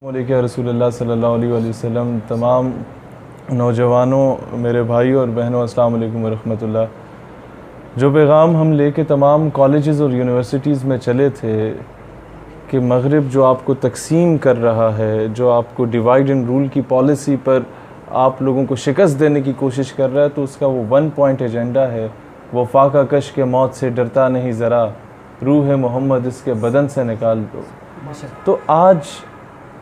علیہ رسول اللہ صلی اللہ علیہ وآلہ وسلم، تمام نوجوانوں، میرے بھائیوں اور بہنوں، السلام علیکم ورحمۃ اللہ۔ جو پیغام ہم لے کے تمام کالجز اور یونیورسٹیز میں چلے تھے کہ مغرب جو آپ کو تقسیم کر رہا ہے، جو آپ کو ڈیوائیڈ اینڈ رول کی پالیسی پر آپ لوگوں کو شکست دینے کی کوشش کر رہا ہے، تو اس کا وہ 1 پوائنٹ ایجنڈا ہے، وہ فاقہ کش کے موت سے ڈرتا نہیں ذرا، روح محمد اس کے بدن سے نکال دو۔ تو آج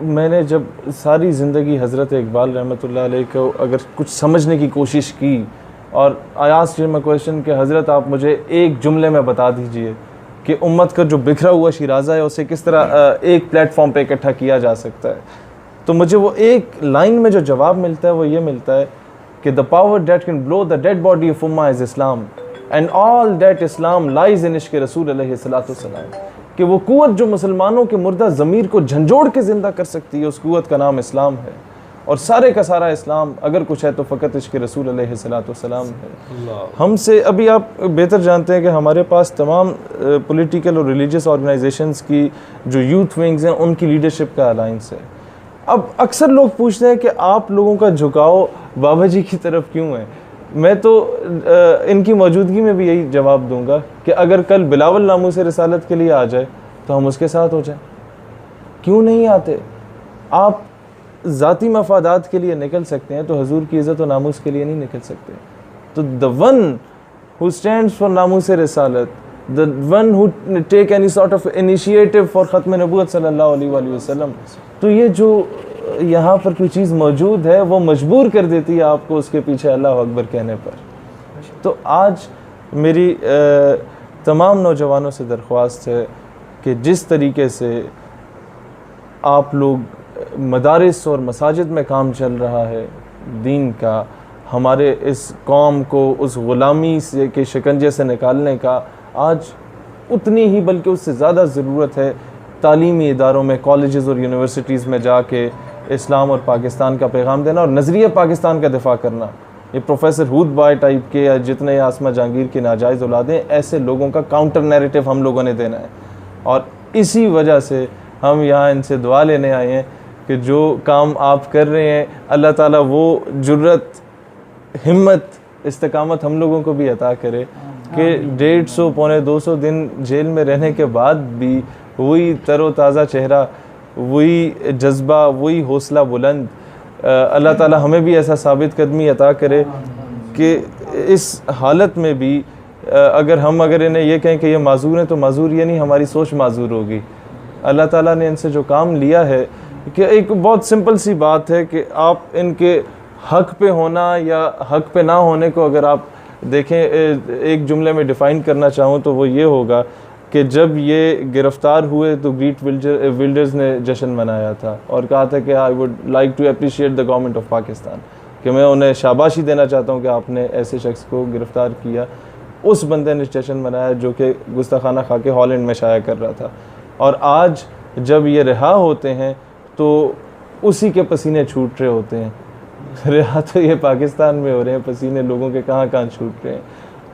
میں نے جب ساری زندگی حضرت اقبال رحمۃ اللہ علیہ کو اگر کچھ سمجھنے کی کوشش کی، اور I asked him a question کہ حضرت آپ مجھے ایک جملے میں بتا دیجئے کہ امت کا جو بکھرا ہوا شیرازہ ہے اسے کس طرح ایک پلیٹ فارم پہ اکٹھا کیا جا سکتا ہے، تو مجھے وہ ایک لائن میں جو جواب ملتا ہے وہ یہ ملتا ہے کہ the power that can blow the dead body of Ummah is Islam and all that Islam lies in عشق رسول علیہ الصلوۃ والسلام، کہ وہ قوت جو مسلمانوں کے مردہ ضمیر کو جھنجھوڑ کے زندہ کر سکتی ہے، اس قوت کا نام اسلام ہے، اور سارے کا سارا اسلام اگر کچھ ہے تو فقط عشق رسول علیہ الصلوۃ والسلام ہے۔ ہم سے ابھی آپ بہتر جانتے ہیں کہ ہمارے پاس تمام پولیٹیکل اور ریلیجیس آرگنائزیشنز کی جو یوتھ ونگز ہیں ان کی لیڈرشپ کا الائنس ہے۔ اب اکثر لوگ پوچھتے ہیں کہ آپ لوگوں کا جھکاؤ بابا جی کی طرف کیوں ہے؟ میں تو ان کی موجودگی میں بھی یہی جواب دوں گا کہ اگر کل بلاول ناموس رسالت کے لیے آ جائے تو ہم اس کے ساتھ ہو جائیں، کیوں نہیں آتے؟ آپ ذاتی مفادات کے لیے نکل سکتے ہیں تو حضور کی عزت و ناموس کے لیے نہیں نکل سکتے۔ تو the one who stands for ناموس رسالت، the one who take any sort of initiative for ختم نبوت صلی اللہ علیہ وآلہ وسلم، تو یہ جو یہاں پر کوئی چیز موجود ہے وہ مجبور کر دیتی ہے آپ کو اس کے پیچھے اللہ اکبر کہنے پر۔ تو آج میری تمام نوجوانوں سے درخواست ہے کہ جس طریقے سے آپ لوگ مدارس اور مساجد میں کام چل رہا ہے دین کا، ہمارے اس قوم کو اس غلامی سے کے شکنجے سے نکالنے کا، آج اتنی ہی بلکہ اس سے زیادہ ضرورت ہے تعلیمی اداروں میں، کالجز اور یونیورسٹیز میں جا کے اسلام اور پاکستان کا پیغام دینا اور نظریہ پاکستان کا دفاع کرنا۔ یہ پروفیسر ہود بائے ٹائپ کے یا جتنے آسمہ جہانگیر کی ناجائز اولادیں، ایسے لوگوں کا کاؤنٹر نیریٹو ہم لوگوں نے دینا ہے، اور اسی وجہ سے ہم یہاں ان سے دعا لینے آئے ہیں کہ جو کام آپ کر رہے ہیں اللہ تعالیٰ وہ جرت، ہمت، استقامت ہم لوگوں کو بھی عطا کرے کہ 150 پونے 200 دن جیل میں رہنے کے بعد بھی وہی تر و تازہ چہرہ، وہی جذبہ، وہی حوصلہ بلند، اللہ تعالیٰ ہمیں بھی ایسا ثابت قدمی عطا کرے کہ اس حالت میں بھی اگر انہیں یہ کہیں کہ یہ معذور ہیں تو معذور یہ نہیں، ہماری سوچ معذور ہوگی۔ اللہ تعالیٰ نے ان سے جو کام لیا ہے کہ ایک بہت سمپل سی بات ہے کہ آپ ان کے حق پہ ہونا یا حق پہ نہ ہونے کو اگر آپ دیکھیں ایک جملے میں ڈیفائن کرنا چاہوں تو وہ یہ ہوگا کہ جب یہ گرفتار ہوئے تو گریٹ ولڈرز نے جشن منایا تھا اور کہا تھا کہ I would like to appreciate the government of Pakistan, کہ میں انہیں شاباشی دینا چاہتا ہوں کہ آپ نے ایسے شخص کو گرفتار کیا۔ اس بندے نے جشن منایا جو کہ گستاخانہ خاکے ہالینڈ میں شائع کر رہا تھا، اور آج جب یہ رہا ہوتے ہیں تو اسی کے پسینے چھوٹ رہے ہوتے ہیں۔ رہا تو یہ پاکستان میں ہو رہے ہیں، پسینے لوگوں کے کہاں کہاں چھوٹ رہے ہیں۔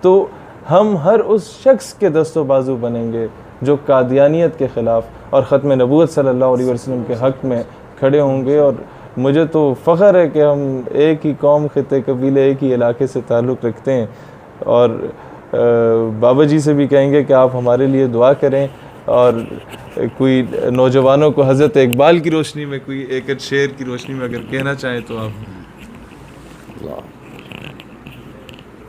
تو ہم ہر اس شخص کے دست و بازو بنیں گے جو قادیانیت کے خلاف اور ختم نبوت صلی اللہ علیہ وسلم کے حق میں کھڑے ہوں گے، اور مجھے تو فخر ہے کہ ہم ایک ہی قوم، خطے، قبیلے، ایک ہی علاقے سے تعلق رکھتے ہیں، اور بابا جی سے بھی کہیں گے کہ آپ ہمارے لیے دعا کریں، اور کوئی نوجوانوں کو حضرت اقبال کی روشنی میں کوئی ایک شعر کی روشنی میں اگر کہنا چاہیں تو آپ۔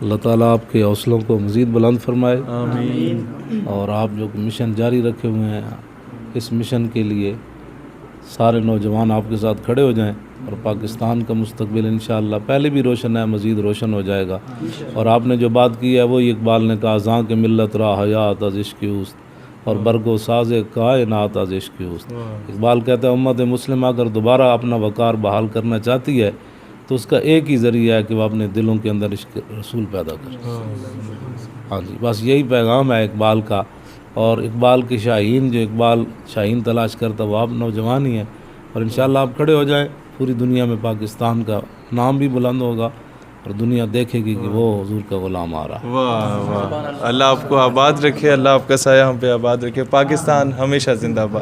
اللہ تعالیٰ آپ کے حوصلوں کو مزید بلند فرمائے، آمین۔ اور آپ جو مشن جاری رکھے ہوئے ہیں اس مشن کے لیے سارے نوجوان آپ کے ساتھ کھڑے ہو جائیں، اور پاکستان کا مستقبل انشاءاللہ پہلے بھی روشن ہے، مزید روشن ہو جائے گا۔ اور آپ نے جو بات کی ہے وہی اقبال نے کہا، زاں کے ملت را حیات از عشق اوست اور برگو ساز کائنات از عشق اوست۔ اقبال کہتا ہے امت مسلمہ اگر دوبارہ اپنا وقار بحال کرنا چاہتی ہے تو اس کا ایک ہی ذریعہ ہے کہ وہ اپنے دلوں کے اندر عشق رسول پیدا کرے۔ ہاں جی، بس یہی پیغام ہے اقبال کا، اور اقبال کے شاہین، جو اقبال شاہین تلاش کرتا وہ آپ نوجوان ہی ہیں، اور انشاءاللہ آپ کھڑے ہو جائیں، پوری دنیا میں پاکستان کا نام بھی بلند ہوگا اور دنیا دیکھے گی کہ وہ حضور کا غلام آ رہا ہے۔ واہ واہ، اللہ آپ کو آباد رکھے، اللہ آپ کا سایہ ہم پہ آباد رکھے، پاکستان ہمیشہ زندہ باد۔